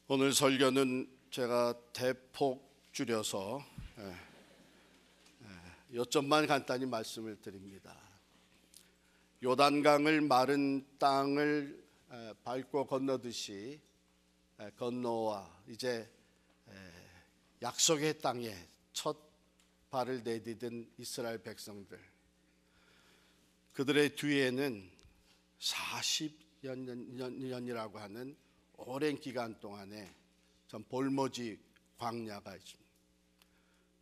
오늘 설교는 제가 대폭 줄여서 요점만 간단히 말씀을 드립니다. 요단강을 마른 땅을 밟고 건너듯이 건너와 이제 약속의 땅에 첫 발을 내디딘 이스라엘 백성들, 그들의 뒤에는 40년이라고 하는 오랜 기간 동안에 전 볼모지 광야가 있습니다.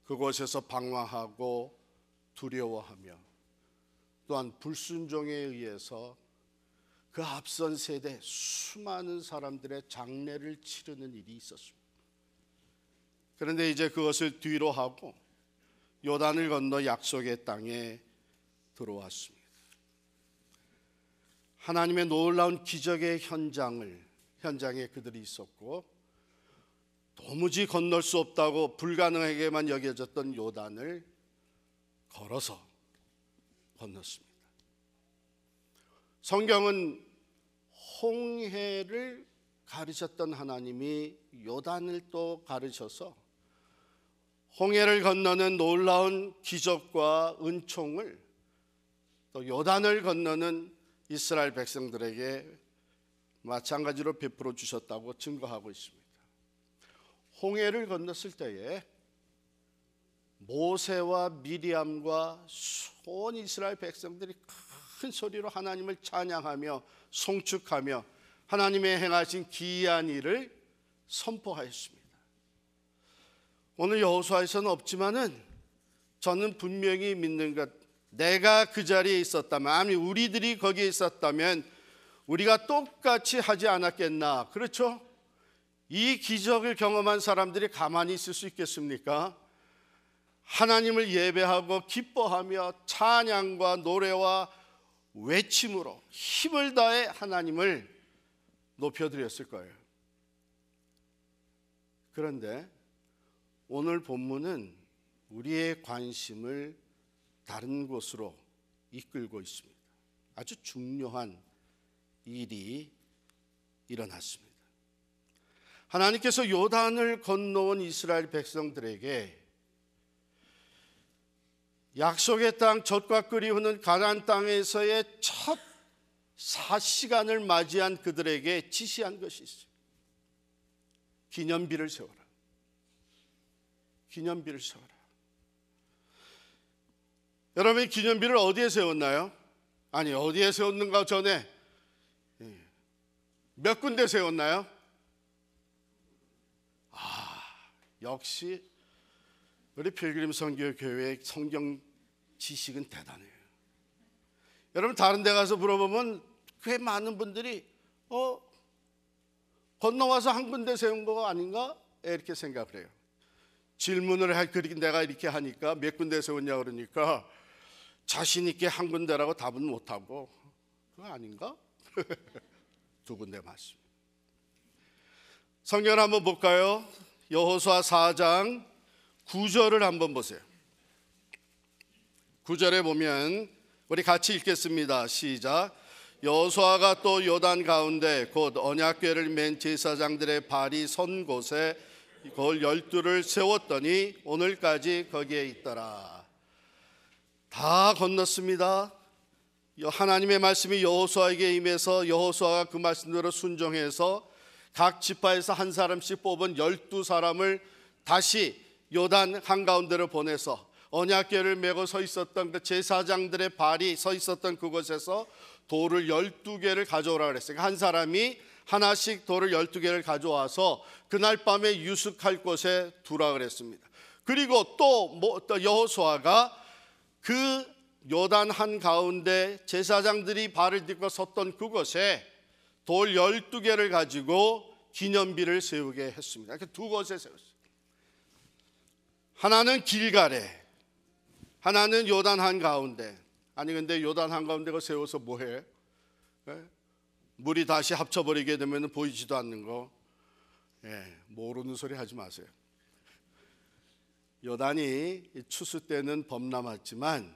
그곳에서 방황하고 두려워하며 또한 불순종에 의해서 그 앞선 세대 수많은 사람들의 장례를 치르는 일이 있었습니다. 그런데 이제 그것을 뒤로 하고 요단을 건너 약속의 땅에 들어왔습니다. 하나님의 놀라운 기적의 현장에 그들이 있었고, 도무지 건널 수 없다고 불가능하게만 여겨졌던 요단을 걸어서 건넜습니다. 성경은 홍해를 가르쳤던 하나님이 요단을 또 가르쳐서 홍해를 건너는 놀라운 기적과 은총을 또 요단을 건너는 이스라엘 백성들에게 마찬가지로 베풀어 주셨다고 증거하고 있습니다. 홍해를 건넜을 때에 모세와 미리암과 온 이스라엘 백성들이 큰 소리로 하나님을 찬양하며 송축하며 하나님의 행하신 기이한 일을 선포하였습니다. 오늘 여호수아에서는 없지만은 저는 분명히 믿는 것, 내가 그 자리에 있었다면, 아니 우리들이 거기에 있었다면 우리가 똑같이 하지 않았겠나. 그렇죠? 이 기적을 경험한 사람들이 가만히 있을 수 있겠습니까? 하나님을 예배하고 기뻐하며 찬양과 노래와 외침으로 힘을 다해 하나님을 높여드렸을 거예요. 그런데 오늘 본문은 우리의 관심을 다른 곳으로 이끌고 있습니다. 아주 중요한 일이 일어났습니다. 하나님께서 요단을 건너온 이스라엘 백성들에게 약속의 땅, 젖과 꿀이 흐르는 가나안 땅에서의 첫 사시간을 맞이한 그들에게 지시한 것이 있어요. 기념비를 세워라. 기념비를 세워라. 여러분, 기념비를 어디에 세웠나요? 아니, 어디에 세웠는가 전에 몇 군데 세웠나요? 역시 우리 필그림 선교교회의 성경 지식은 대단해요. 여러분, 다른 데 가서 물어보면 꽤 많은 분들이 건너와서 한 군데 세운 거 아닌가? 이렇게 생각을 해요. 질문을 내가 이렇게 하니까 몇 군데 세웠냐 그러니까 자신 있게 한 군데라고 답은 못하고, 그거 아닌가? 두 군데 맞습니다. 성경을 한번 볼까요? 여호수아 4장 9절을 한번 보세요. 9절에 보면 우리 같이 읽겠습니다. 시작. 여호수아가 또 요단 가운데 곧 언약궤를 맨 제사장들의 발이 선 곳에 돌 12를 세웠더니 오늘까지 거기에 있더라. 다 건넜습니다. 하나님의 말씀이 여호수아에게 임해서 여호수아가 그 말씀대로 순종해서 각 지파에서 한 사람씩 뽑은 12사람을 다시 요단 한가운데로 보내서 언약궤를 메고 서 있었던 그 제사장들의 발이 서 있었던 그곳에서 돌을 12개를 가져오라 그랬어요. 한 사람이 하나씩 돌을 12개를 가져와서 그날 밤에 유숙할 곳에 두라 그랬습니다. 그리고 또 여호수아가 그 요단 한가운데 제사장들이 발을 딛고 섰던 그곳에 돌 12개를 가지고 기념비를 세우게 했습니다. 이렇게 두 곳에 세웠어요. 하나는 길갈에, 하나는 요단 한가운데. 아니 근데 요단 한가운데가 세워서 뭐해? 물이 다시 합쳐버리게 되면 보이지도 않는 거. 모르는 소리 하지 마세요. 요단이 추수 때는 범람했지만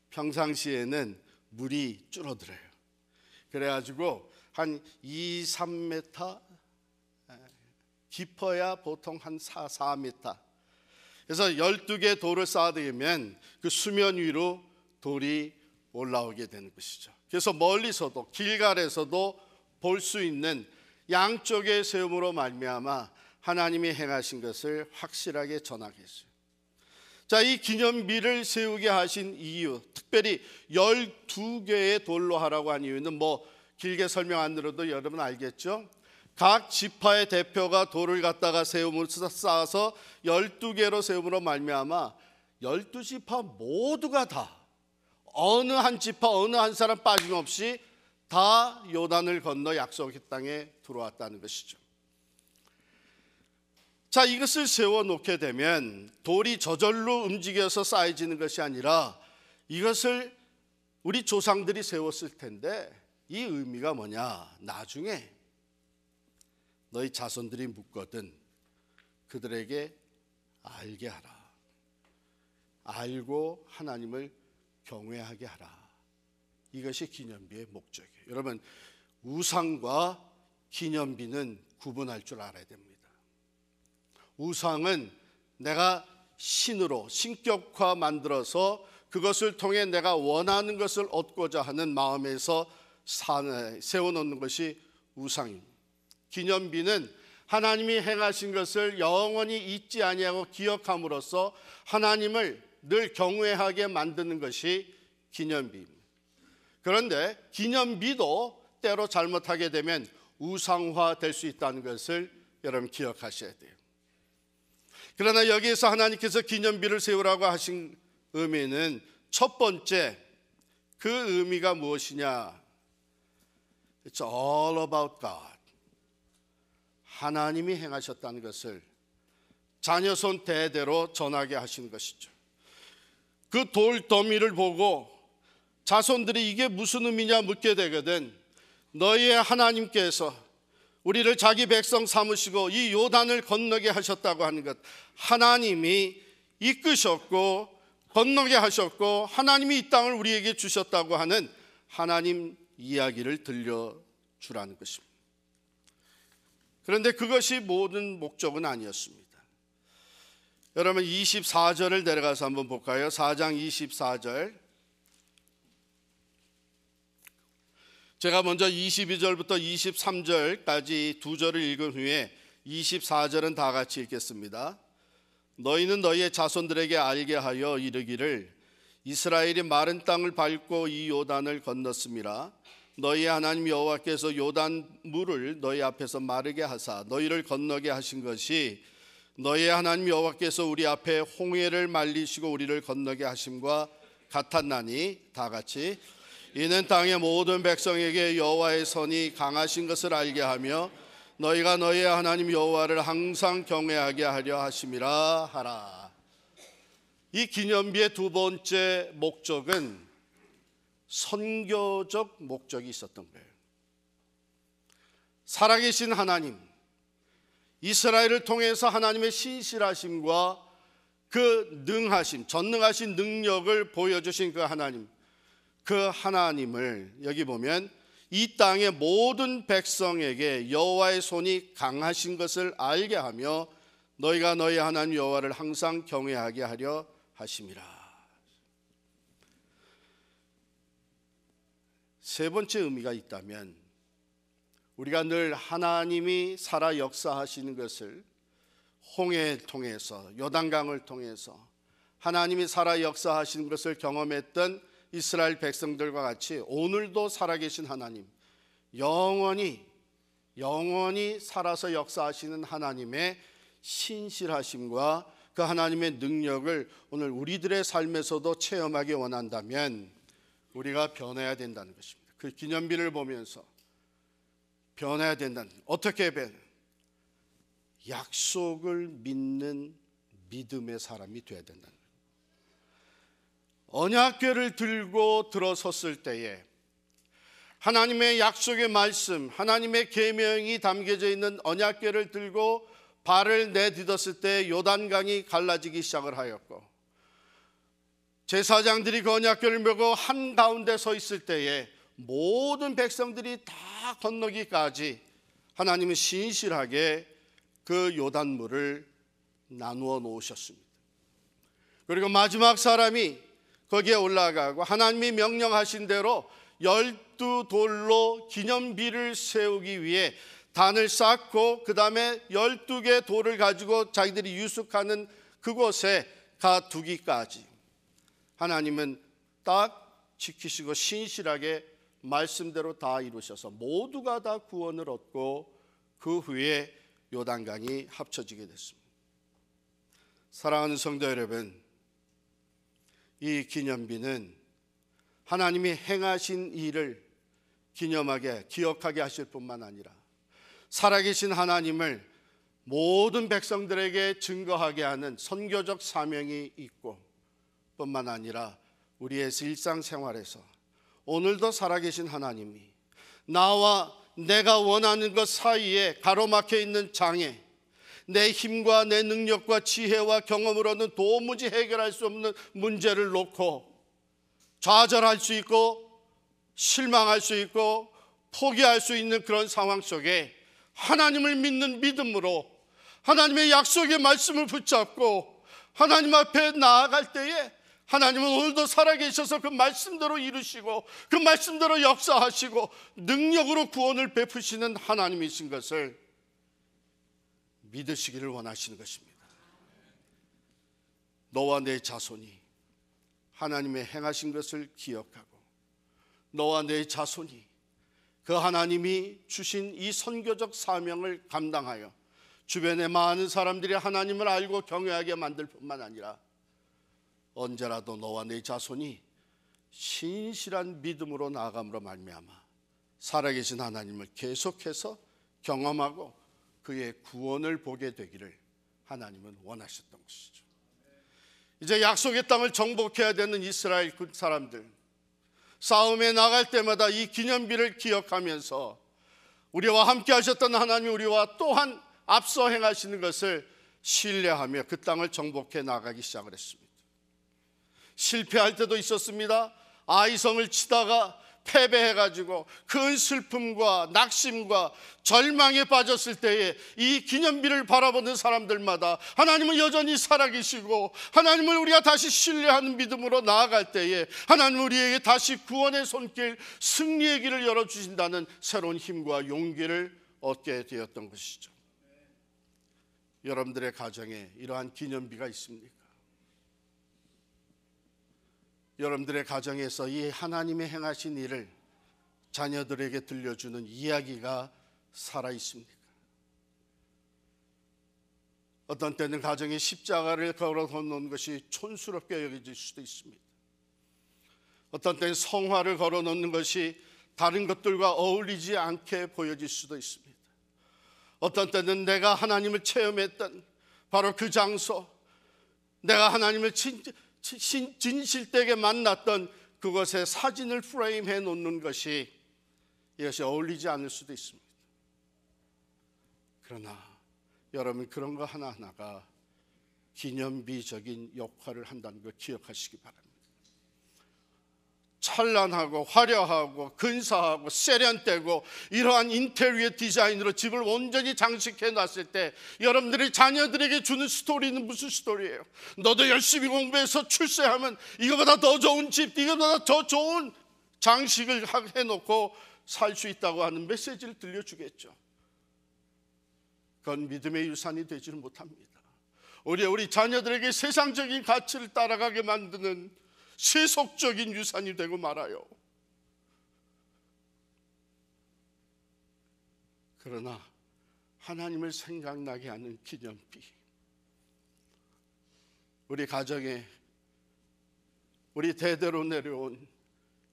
평상시에는 물이 줄어들어요. 그래가지고 한 2, 3m 깊어야 보통 한 4m. 그래서 12개 돌을 쌓아두면 그 수면 위로 돌이 올라오게 되는 것이죠. 그래서 멀리서도 길갈에서도 볼 수 있는 양쪽의 세움으로 말미암아 하나님이 행하신 것을 확실하게 전하겠어요. 자, 이 기념비를 세우게 하신 이유, 특별히 12개의 돌로 하라고 한 이유는 길게 설명 안 들어도 여러분 알겠죠? 각 지파의 대표가 돌을 갖다가 세움으로 쌓아서 12개로 세움으로 말미암아 12지파 모두가 다 어느 한 지파 어느 한 사람 빠짐없이 다 요단을 건너 약속의 땅에 들어왔다는 것이죠. 자, 이것을 세워놓게 되면 돌이 저절로 움직여서 쌓여지는 것이 아니라 이것을 우리 조상들이 세웠을 텐데 이 의미가 뭐냐? 나중에 너희 자손들이 묻거든 그들에게 알게 하라. 알고 하나님을 경외하게 하라. 이것이 기념비의 목적이에요. 여러분, 우상과 기념비는 구분할 줄 알아야 됩니다. 우상은 내가 신으로 신격화 만들어서 그것을 통해 내가 원하는 것을 얻고자 하는 마음에서 세워놓는 것이 우상입니다. 기념비는 하나님이 행하신 것을 영원히 잊지 아니하고 기억함으로써 하나님을 늘 경외하게 만드는 것이 기념비입니다. 그런데 기념비도 때로 잘못하게 되면 우상화될 수 있다는 것을 여러분 기억하셔야 돼요. 그러나 여기에서 하나님께서 기념비를 세우라고 하신 의미는 첫 번째, 그 의미가 무엇이냐? It's all about God. 하나님이 행하셨다는 것을 자녀손 대대로 전하게 하신 것이죠. 그 돌더미를 보고 자손들이 이게 무슨 의미냐 묻게 되거든. 너희의 하나님께서 우리를 자기 백성 삼으시고 이 요단을 건너게 하셨다고 하는 것, 하나님이 이끄셨고 건너게 하셨고 하나님이 이 땅을 우리에게 주셨다고 하는 하나님 이야기를 들려주라는 것입니다. 그런데 그것이 모든 목적은 아니었습니다. 여러분 24절을 내려가서 한번 볼까요? 4장 24절. 제가 먼저 22절부터 23절까지 두 절을 읽은 후에 24절은 다 같이 읽겠습니다. 너희는 너희의 자손들에게 알게 하여 이르기를 이스라엘이 마른 땅을 밟고 이 요단을 건넜음이라. 너희의 하나님 여호와께서 요단 물을 너희 앞에서 마르게 하사 너희를 건너게 하신 것이 너희의 하나님 여호와께서 우리 앞에 홍해를 말리시고 우리를 건너게 하심과 같았나니. 다 같이. 이는 땅의 모든 백성에게 여호와의 선이 강하신 것을 알게 하며 너희가 너희의 하나님 여호와를 항상 경외하게 하려 하심이라 하라. 이 기념비의 두 번째 목적은 선교적 목적이 있었던 거예요. 살아계신 하나님, 이스라엘을 통해서 하나님의 신실하심과 그 능하심, 전능하신 능력을 보여주신 그 하나님, 그 하나님을 여기 보면 이 땅의 모든 백성에게 여호와의 손이 강하신 것을 알게 하며 너희가 너희 하나님 여호와를 항상 경외하게 하려 하심이라. 세 번째 의미가 있다면 우리가 늘 하나님이 살아 역사하시는 것을 홍해를 통해서 요단강을 통해서 하나님이 살아 역사하시는 것을 경험했던 이스라엘 백성들과 같이 오늘도 살아계신 하나님, 영원히 살아서 역사하시는 하나님의 신실하심과 그 하나님의 능력을 오늘 우리들의 삶에서도 체험하기 원한다면 우리가 변해야 된다는 것입니다. 그 기념비를 보면서 변해야 된다는, 어떻게 변해? 약속을 믿는 믿음의 사람이 되어야 된다는 거예요. 언약궤를 들고 들어섰을 때에 하나님의 약속의 말씀, 하나님의 계명이 담겨져 있는 언약궤를 들고 발을 내딛었을 때 요단강이 갈라지기 시작을 하였고, 제사장들이 그 언약궤를 메고 한가운데 서 있을 때에 모든 백성들이 다 건너기까지 하나님은 신실하게 그 요단물을 나누어 놓으셨습니다. 그리고 마지막 사람이 거기에 올라가고 하나님이 명령하신 대로 12돌로 기념비를 세우기 위해 단을 쌓고 그 다음에 12개 돌을 가지고 자기들이 유숙하는 그곳에 가두기까지 하나님은 딱 지키시고 신실하게 말씀대로 다 이루셔서 모두가 다 구원을 얻고 그 후에 요단강이 합쳐지게 됐습니다. 사랑하는 성도 여러분, 이 기념비는 하나님이 행하신 일을 기념하게 기억하게 하실 뿐만 아니라 살아계신 하나님을 모든 백성들에게 증거하게 하는 선교적 사명이 있고 뿐만 아니라 우리의 일상생활에서 오늘도 살아계신 하나님이 나와 내가 원하는 것 사이에 가로막혀 있는 장애, 내 힘과 내 능력과 지혜와 경험으로는 도무지 해결할 수 없는 문제를 놓고 좌절할 수 있고 실망할 수 있고 포기할 수 있는 그런 상황 속에 하나님을 믿는 믿음으로 하나님의 약속의 말씀을 붙잡고 하나님 앞에 나아갈 때에 하나님은 오늘도 살아계셔서 그 말씀대로 이루시고 그 말씀대로 역사하시고 능력으로 구원을 베푸시는 하나님이신 것을 믿으시기를 원하시는 것입니다. 너와 내 자손이 하나님의 행하신 것을 기억하고 너와 내 자손이 그 하나님이 주신 이 선교적 사명을 감당하여 주변의 많은 사람들이 하나님을 알고 경외하게 만들 뿐만 아니라 언제라도 너와 내 자손이 신실한 믿음으로 나아감으로 말미암아 살아계신 하나님을 계속해서 경험하고 그의 구원을 보게 되기를 하나님은 원하셨던 것이죠. 이제 약속의 땅을 정복해야 되는 이스라엘 사람들, 싸움에 나갈 때마다 이 기념비를 기억하면서 우리와 함께 하셨던 하나님이 우리와 또한 앞서 행하시는 것을 신뢰하며 그 땅을 정복해 나가기 시작을 했습니다. 실패할 때도 있었습니다. 아이성을 치다가 패배해가지고 큰 슬픔과 낙심과 절망에 빠졌을 때에 이 기념비를 바라보는 사람들마다 하나님은 여전히 살아계시고 하나님을 우리가 다시 신뢰하는 믿음으로 나아갈 때에 하나님은 우리에게 다시 구원의 손길, 승리의 길을 열어주신다는 새로운 힘과 용기를 얻게 되었던 것이죠. 여러분들의 가정에 이러한 기념비가 있습니까? 여러분들의 가정에서 이 하나님의 행하신 일을 자녀들에게 들려주는 이야기가 살아 있습니까? 어떤 때는 가정에 십자가를 걸어 놓는 것이 촌스럽게 여겨질 수도 있습니다. 어떤 때는 성화를 걸어 놓는 것이 다른 것들과 어울리지 않게 보여질 수도 있습니다. 어떤 때는 내가 하나님을 체험했던 바로 그 장소, 내가 하나님을 진실되게 만났던 그것에 사진을 프레임해 놓는 것이 이것이 어울리지 않을 수도 있습니다. 그러나 여러분 그런 거 하나하나가 기념비적인 역할을 한다는 걸 기억하시기 바랍니다. 찬란하고 화려하고 근사하고 세련되고 이러한 인테리어 디자인으로 집을 온전히 장식해 놨을 때 여러분들이 자녀들에게 주는 스토리는 무슨 스토리예요? 너도 열심히 공부해서 출세하면 이거보다 더 좋은 집, 이거보다 더 좋은 장식을 해놓고 살 수 있다고 하는 메시지를 들려주겠죠. 그건 믿음의 유산이 되지는 못합니다. 우리 자녀들에게 세상적인 가치를 따라가게 만드는 세속적인 유산이 되고 말아요. 그러나 하나님을 생각나게 하는 기념비, 우리 가정에 우리 대대로 내려온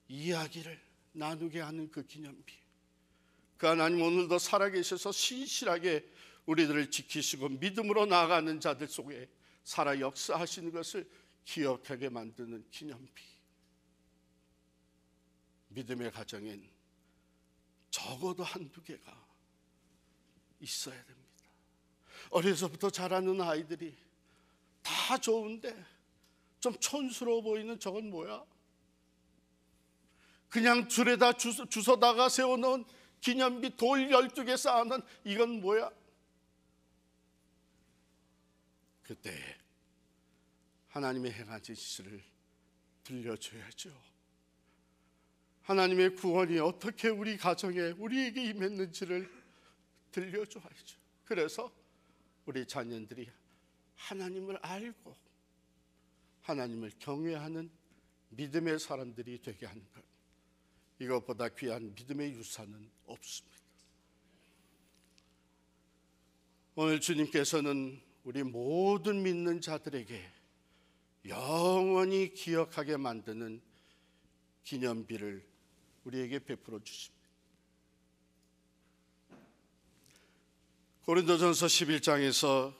이야기를 나누게 하는 그 기념비, 그 하나님 오늘도 살아계셔서 신실하게 우리들을 지키시고 믿음으로 나아가는 자들 속에 살아 역사하시는 것을 기억하게 만드는 기념비. 믿음의 가정엔 적어도 한두 개가 있어야 됩니다. 어려서부터 자라는 아이들이 다 좋은데 좀 촌스러워 보이는 저건 뭐야? 그냥 줄에다 주워다가 세워놓은 기념비 돌 12개 쌓아놓은 이건 뭐야? 그때 하나님의 행하신 짓을 들려줘야죠. 하나님의 구원이 어떻게 우리 가정에 우리에게 임했는지를 들려줘야죠. 그래서 우리 자녀들이 하나님을 알고 하나님을 경외하는 믿음의 사람들이 되게 하는 것, 이것보다 귀한 믿음의 유산은 없습니다. 오늘 주님께서는 우리 모든 믿는 자들에게 영원히 기억하게 만드는 기념비를 우리에게 베풀어 주십니다. 고린도전서 11장에서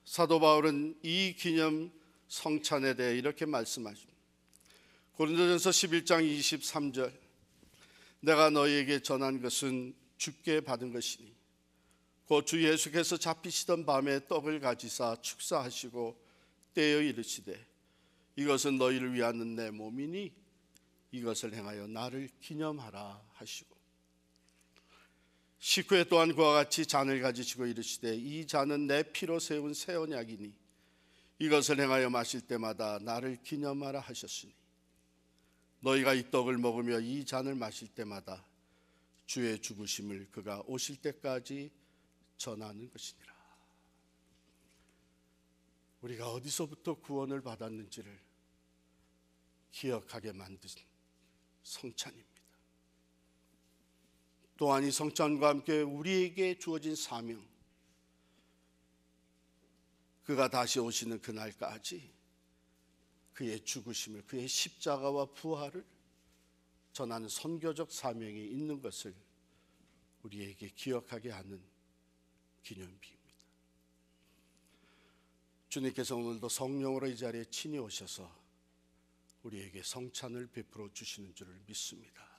사도 바울은 이 기념 성찬에 대해 이렇게 말씀하십니다. 고린도전서 11장 23절, 내가 너희에게 전한 것은 주께 받은 것이니 곧 주 예수께서 잡히시던 밤에 떡을 가지사 축사하시고 떼어 이르시되 이것은 너희를 위하는 내 몸이니 이것을 행하여 나를 기념하라 하시고, 식후에 또한 그와 같이 잔을 가지시고 이르시되 이 잔은 내 피로 세운 새 언약이니 이것을 행하여 마실 때마다 나를 기념하라 하셨으니 너희가 이 떡을 먹으며 이 잔을 마실 때마다 주의 죽으심을 그가 오실 때까지 전하는 것이니라. 우리가 어디서부터 구원을 받았는지를 기억하게 만든 성찬입니다. 또한 이 성찬과 함께 우리에게 주어진 사명, 그가 다시 오시는 그날까지 그의 죽으심을, 그의 십자가와 부활을 전하는 선교적 사명이 있는 것을 우리에게 기억하게 하는 기념비입니다. 주님께서 오늘도 성령으로 이 자리에 친히 오셔서 우리에게 성찬을 베풀어 주시는 줄을 믿습니다.